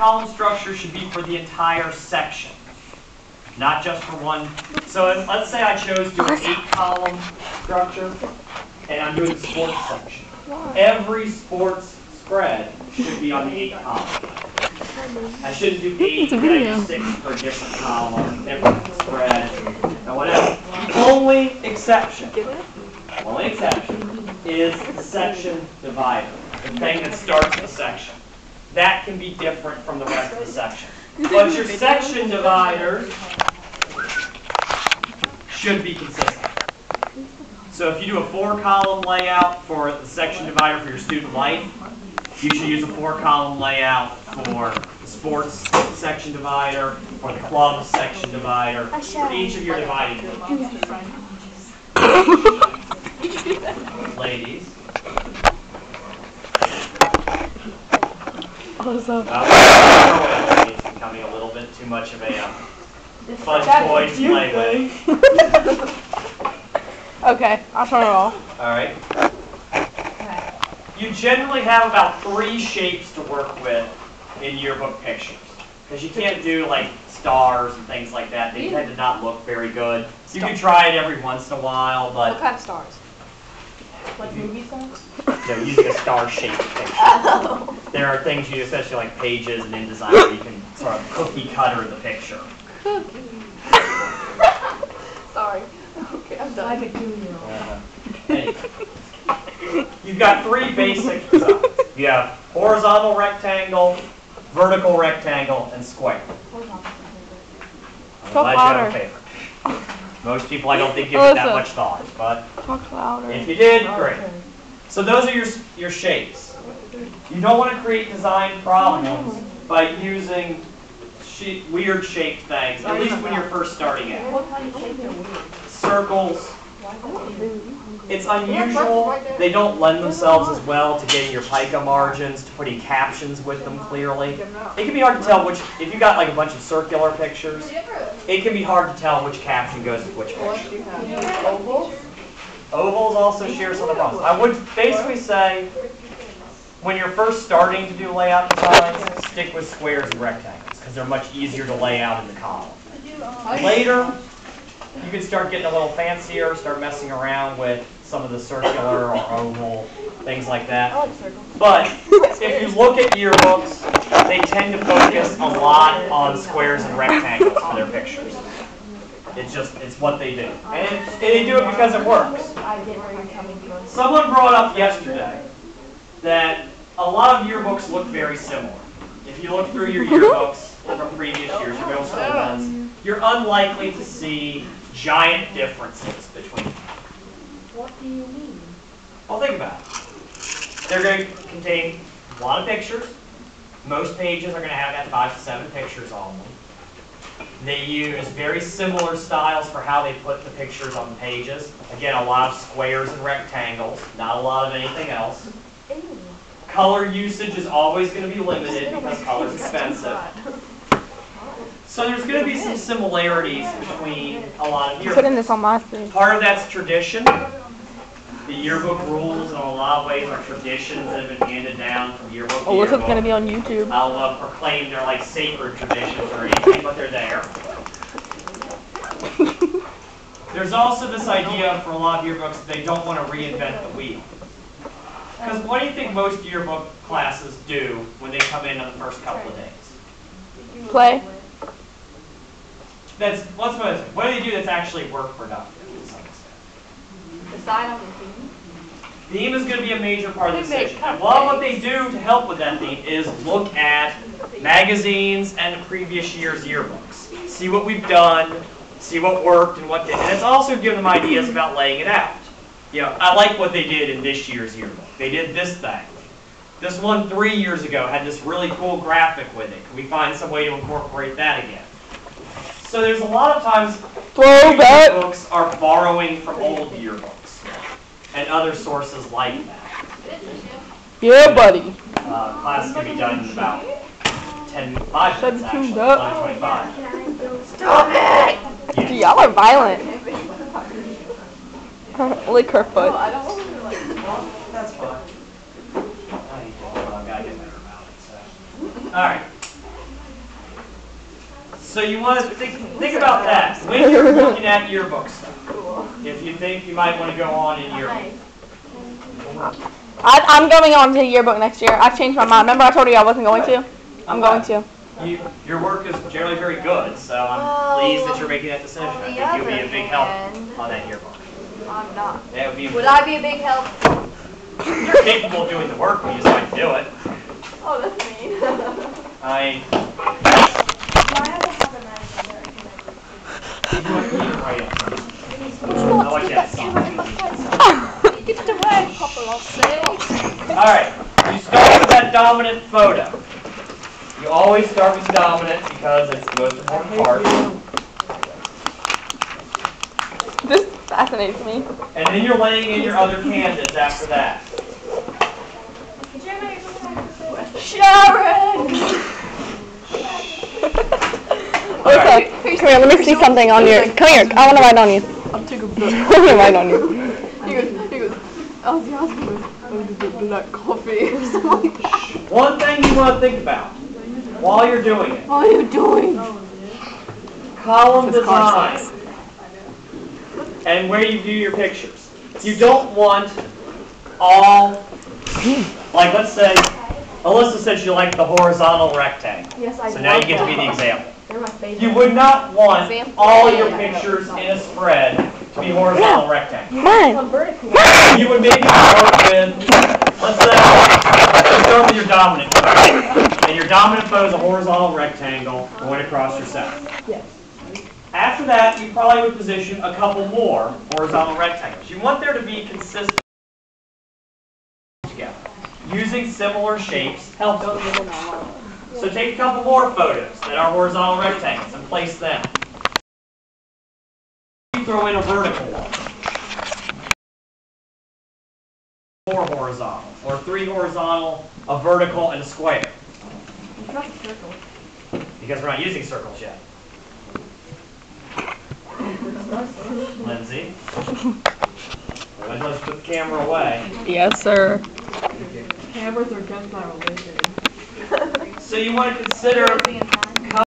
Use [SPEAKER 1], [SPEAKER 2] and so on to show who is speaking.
[SPEAKER 1] column structure should be for the entire section, not just for one. So let's say I chose to do an 8-column structure, and I'm doing the sports section. Every sports spread should be on the 8 column. I shouldn't do 8, then I do 6 for a different column, different spread, or whatever. Only exception is the section divider, the thing that starts the section. That can be different from the rest of the section. But your section dividers should be consistent. So if you do a 4-column layout for the section divider for your student life, you should use a 4-column layout for the sports section divider, for the club section divider, for each of your dividing groups. Ladies. It's becoming a little bit too much of a fun toy to play with.
[SPEAKER 2] Okay, I'll turn it off.
[SPEAKER 1] Alright. You generally have about 3 shapes to work with in yearbook pictures. Because you can't do like stars and things like that. They tend to not look very good. You can try it every once in a while, but...
[SPEAKER 3] What kind of stars? Like movie stars?
[SPEAKER 1] No, using a star-shaped picture. Oh. There are things you especially like pages and InDesign where you can sort of cookie cutter the picture.
[SPEAKER 3] Sorry. Okay, I'm done.
[SPEAKER 1] Anyway. You've got 3 basic designs. You have horizontal rectangle, vertical rectangle, and square. I'm glad you have a favorite. Most people, I don't think, give it that much thought, but if you did, great. So those are your shapes. You don't want to create design problems by using weird shaped things, at least when you're first starting out.
[SPEAKER 3] What kind of shapes are weird?
[SPEAKER 1] Circles. It's unusual. They don't lend themselves as well to getting your pica margins, to putting captions with them clearly. It can be hard to tell which, if you've got like a bunch of circular pictures, it can be hard to tell which caption goes with which picture. Ovals also share some of the problems. I would basically say, when you're first starting to do layout designs, stick with squares and rectangles, because they're much easier to lay out in the column. Later, you can start getting a little fancier, start messing around with some of the circular or oval, things like that. But if you look at yearbooks, they tend to focus a lot on squares and rectangles for their pictures. It's what they do. And they do it because it works. Someone brought up yesterday that a lot of yearbooks look very similar. If you look through your yearbooks from previous years, your middle school ones, you're unlikely to see giant differences between them.
[SPEAKER 3] What do you mean?
[SPEAKER 1] Well, think about it. They're going to contain a lot of pictures. Most pages are going to have that 5 to 7 pictures on them. They use very similar styles for how they put the pictures on the pages. Again, a lot of squares and rectangles, not a lot of anything else. Color usage is always going to be limited because color is expensive. So there's going to be some similarities between a lot of yearbooks.
[SPEAKER 2] Putting this on my screen.
[SPEAKER 1] Part of that's tradition. The yearbook rules in a lot of ways are traditions that have been handed down from yearbook to
[SPEAKER 2] Oh, what's
[SPEAKER 1] yearbook.
[SPEAKER 2] going to be on YouTube?
[SPEAKER 1] I'll proclaim they're like sacred traditions or anything, but they're there. There's also this idea for a lot of yearbooks that they don't want to reinvent the wheel. Because what do you think most yearbook classes do when they come in on the first couple of days?
[SPEAKER 2] Play.
[SPEAKER 1] What do they do that's actually work productive to some extent?
[SPEAKER 3] Decide on the theme.
[SPEAKER 1] Theme is going to be a major part of the decision. And a lot of what they do to help with that theme is look at magazines and the previous year's yearbooks. See what we've done, see what worked and what didn't. And it's also giving them ideas about laying it out. You know, I like what they did in this year's yearbook. They did this thing. This one 3 years ago had this really cool graphic with it. Can we find some way to incorporate that again? So there's a lot of times yearbooks are borrowing from old yearbooks and other sources like that.
[SPEAKER 2] Yeah, buddy.
[SPEAKER 1] Class can be done in about 5 minutes actually, 11:25.
[SPEAKER 2] Stop it! Yeah. Y'all are violent. Lick her foot.
[SPEAKER 1] That's fine. I've got to get better about it. So. All right. So you want to think about that when you're looking at yearbook stuff. If you think you might want to go on in yearbook.
[SPEAKER 2] I'm going on to yearbook next year. I've changed my mind. Remember I told you I wasn't going to? I'm going to.
[SPEAKER 1] Your work is generally very good, so I'm pleased that you're making that decision. I think you'll be a big help on that yearbook.
[SPEAKER 3] I'm not.
[SPEAKER 1] That would be
[SPEAKER 3] Would I be a big help?
[SPEAKER 1] You're capable of doing the work, we just like to do it.
[SPEAKER 3] Oh, that's mean.
[SPEAKER 1] I like that song.
[SPEAKER 3] Get the red couple, I'll say.
[SPEAKER 1] Alright, you start with that dominant photo. You always start with dominant because it's the most important part.
[SPEAKER 2] This fascinates me.
[SPEAKER 1] And then you're laying in your other candidates after that.
[SPEAKER 3] Sharon!
[SPEAKER 2] Okay, come here, let me see something on your, come here, I want to write on you.
[SPEAKER 3] I'm taking a
[SPEAKER 2] I want to write on you.
[SPEAKER 3] He goes, I was asking him, do that coffee or something like that.
[SPEAKER 1] One thing you want to think about while you're doing it.
[SPEAKER 3] What are you doing?
[SPEAKER 1] Column design. And where you view your pictures. You don't want all, like let's say, Alyssa said she liked the horizontal rectangle.
[SPEAKER 3] Yes, I
[SPEAKER 1] So now you get to be the example.
[SPEAKER 3] They're my favorite.
[SPEAKER 1] You would not want all your pictures in a spread to be horizontal rectangles.
[SPEAKER 2] Mine.
[SPEAKER 1] You would maybe start with, let's say, you start with your dominant photo. And your dominant photo is a horizontal rectangle going across your center.
[SPEAKER 3] Yes.
[SPEAKER 1] After that, you probably would position a couple more horizontal rectangles. You want there to be consistent together. Using similar shapes helps. So take a couple more photos that are horizontal rectangles and place them. You throw in a vertical one. 4 horizontal, or 3 horizontal, a vertical, and a square.
[SPEAKER 3] Not a circle.
[SPEAKER 1] Because we're not using circles yet. Lindsay. Let's put the camera away.
[SPEAKER 2] Yes, sir.
[SPEAKER 3] Cameras are against my religion.
[SPEAKER 1] So you want to consider